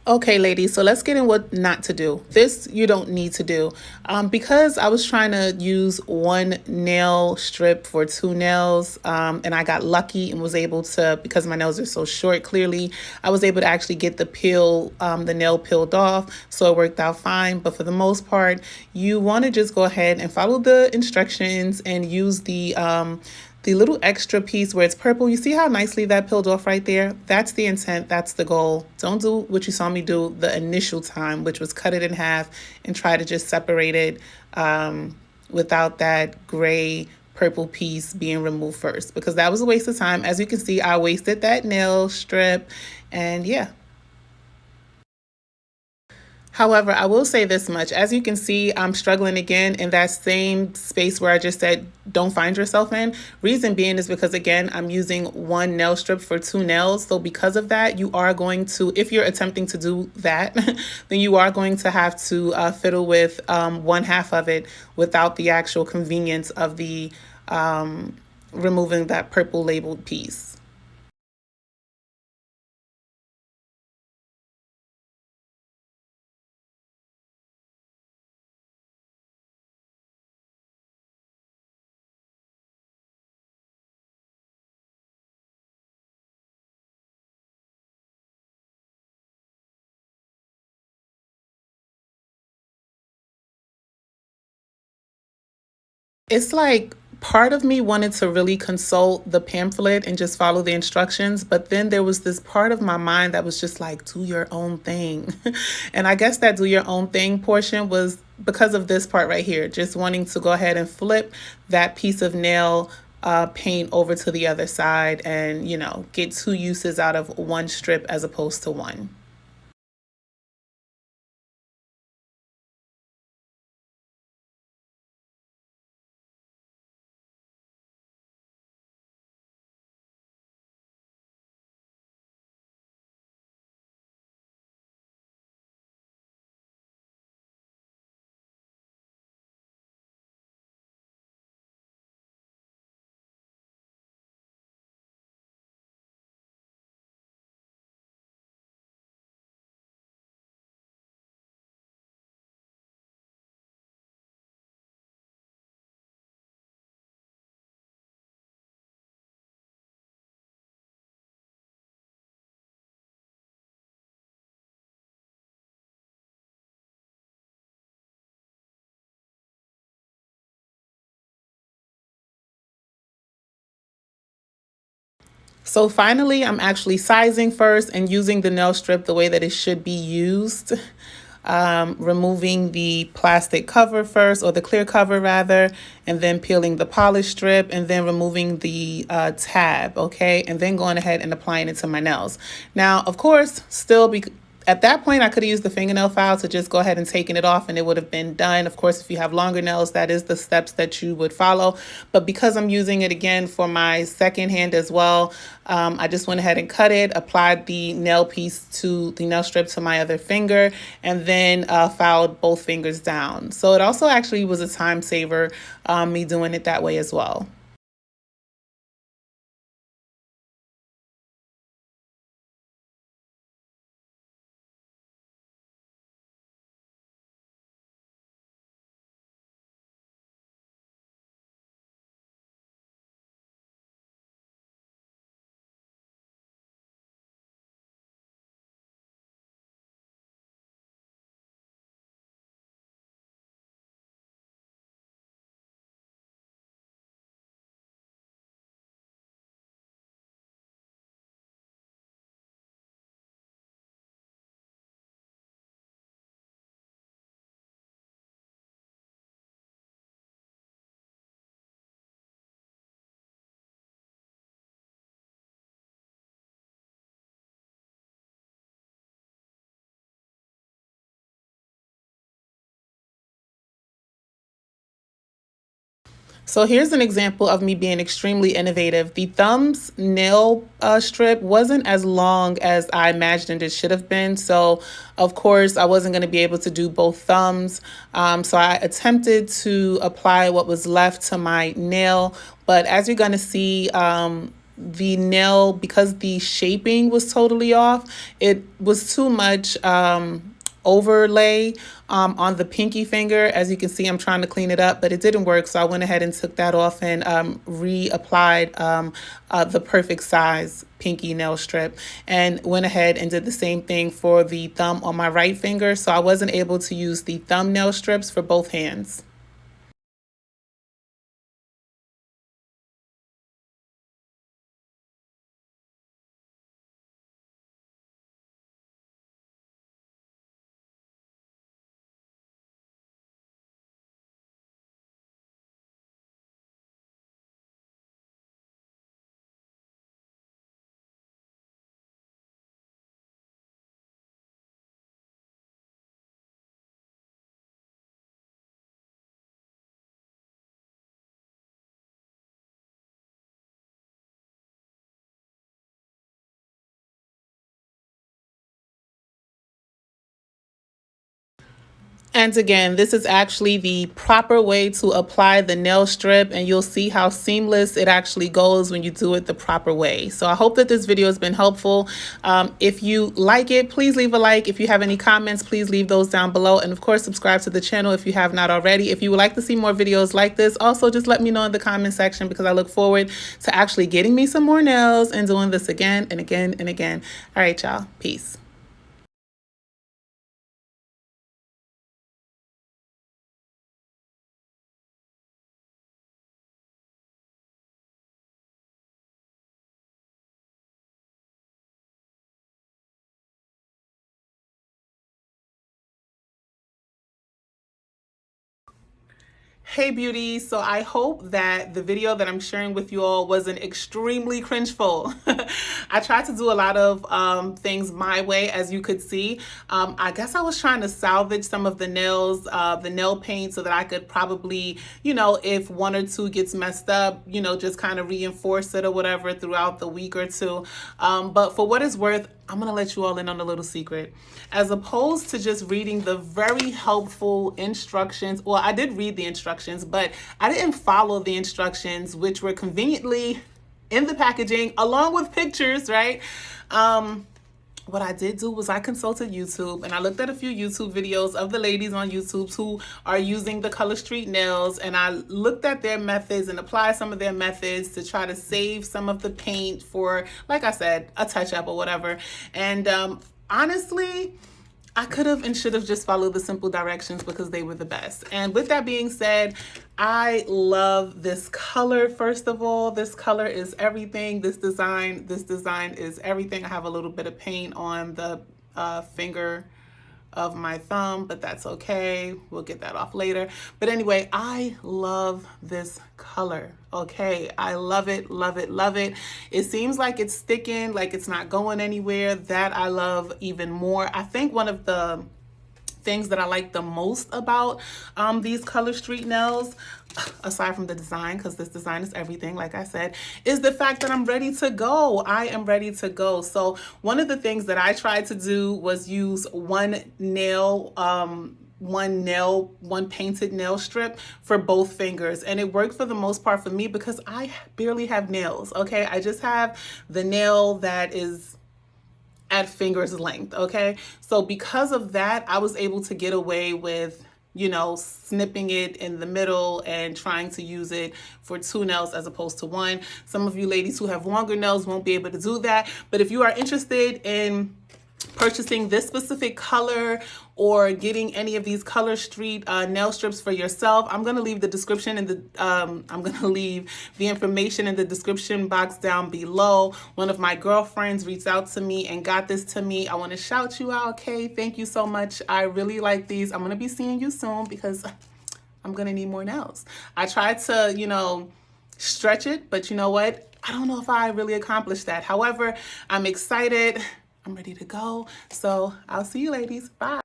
Okay, ladies, so let's get in what not to do. This you don't need to do. Because I was trying to use one nail strip for two nails, and I got lucky and was able to, because my nails are so short, clearly, I was able to actually get the nail peeled off, so it worked out fine. But for the most part, you want to just go ahead and follow the instructions and use the little extra piece where it's purple. You see how nicely that peeled off right there? That's the intent. That's the goal. Don't do what you saw me do the initial time, which was cut it in half and try to just separate it without that gray purple piece being removed first, because that was a waste of time. As you can see, I wasted that nail strip, and yeah. However, I will say this much. As you can see, I'm struggling again in that same space where I just said don't find yourself in. Reason being is because, again, I'm using one nail strip for two nails. So because of that, you are going to, if you're attempting to do that, then you are going to have to fiddle with one half of it without the actual convenience of the removing that purple labeled piece. It's like part of me wanted to really consult the pamphlet and just follow the instructions, but then there was this part of my mind that was just like, do your own thing. And I guess that do your own thing portion was because of this part right here, just wanting to go ahead and flip that piece of nail paint over to the other side and, get two uses out of one strip as opposed to one. So finally, I'm actually sizing first and using the nail strip the way that it should be used. Removing the plastic cover first, or the clear cover rather, and then peeling the polish strip, and then removing the tab, okay? And then going ahead and applying it to my nails. Now, of course, at that point, I could have used the fingernail file to just go ahead and taken it off and it would have been done. Of course, if you have longer nails, that is the steps that you would follow. But because I'm using it again for my second hand as well, I just went ahead and cut it, applied the nail strip to my other finger, and then filed both fingers down. So it also actually was a time saver, me doing it that way as well. So here's an example of me being extremely innovative. The thumbs nail strip wasn't as long as I imagined it should have been. So of course I wasn't going to be able to do both thumbs. So I attempted to apply what was left to my nail. But as you're going to see, the nail, because the shaping was totally off, it was too much overlay on the pinky finger. As you can see, I'm trying to clean it up, but it didn't work. So I went ahead and took that off and reapplied the perfect size pinky nail strip, and went ahead and did the same thing for the thumb on my right finger. So I wasn't able to use the thumbnail strips for both hands. And again, this is actually the proper way to apply the nail strip, and you'll see how seamless it actually goes when you do it the proper way. So I hope that this video has been helpful. If you like it, please leave a like. If you have any comments, please leave those down below. And of course, subscribe to the channel if you have not already. If you would like to see more videos like this, also just let me know in the comment section, because I look forward to actually getting me some more nails and doing this again and again and again. All right, y'all. Peace. Hey beauties, so I hope that the video that I'm sharing with you all wasn't extremely cringeful. I tried to do a lot of things my way, as you could see. I guess I was trying to salvage some of the nails, the nail paint, so that I could probably, you know, if one or two gets messed up, you know, just kind of reinforce it or whatever throughout the week or two. But for what it's worth, I'm gonna let you all in on a little secret. As opposed to just reading the very helpful instructions, well, I did read the instructions, but I didn't follow the instructions, which were conveniently in the packaging along with pictures, right? What I did do was I consulted YouTube, and I looked at a few YouTube videos of the ladies on YouTube who are using the Color Street nails, and I looked at their methods and applied some of their methods to try to save some of the paint for, like I said, a touch up or whatever. And honestly, I could have and should have just followed the simple directions because they were the best. And with that being said, I love this color. First of all, this color is everything. This design is everything. I have a little bit of paint on the finger of my thumb, but that's okay. We'll get that off later. But anyway, I love this color. Okay, I love it, love it, love it. It seems like it's sticking, like it's not going anywhere. That I love even more. I think one of the things that I like the most about these Color Street nails, aside from the design, because this design is everything, like I said, is the fact that I'm ready to go. I am ready to go. So one of the things that I tried to do was use one painted nail strip for both fingers, and it worked for the most part for me because I barely have nails. Okay, I just have the nail that is at finger's length. Okay, so because of that, I was able to get away with, you know, snipping it in the middle and trying to use it for two nails as opposed to one. Some of you ladies who have longer nails won't be able to do that, but if you are interested in purchasing this specific color or getting any of these Color Street nail strips for yourself, I'm gonna leave the description in the I'm gonna leave the information in the description box down below. One of my girlfriends reached out to me and got this to me. I want to shout you out. Okay, thank you so much. I really like these. I'm gonna be seeing you soon because I'm gonna need more nails. I tried to, you know, stretch it, but you know what? I don't know if I really accomplished that. However, I'm excited. I'm ready to go. So I'll see you ladies. Bye.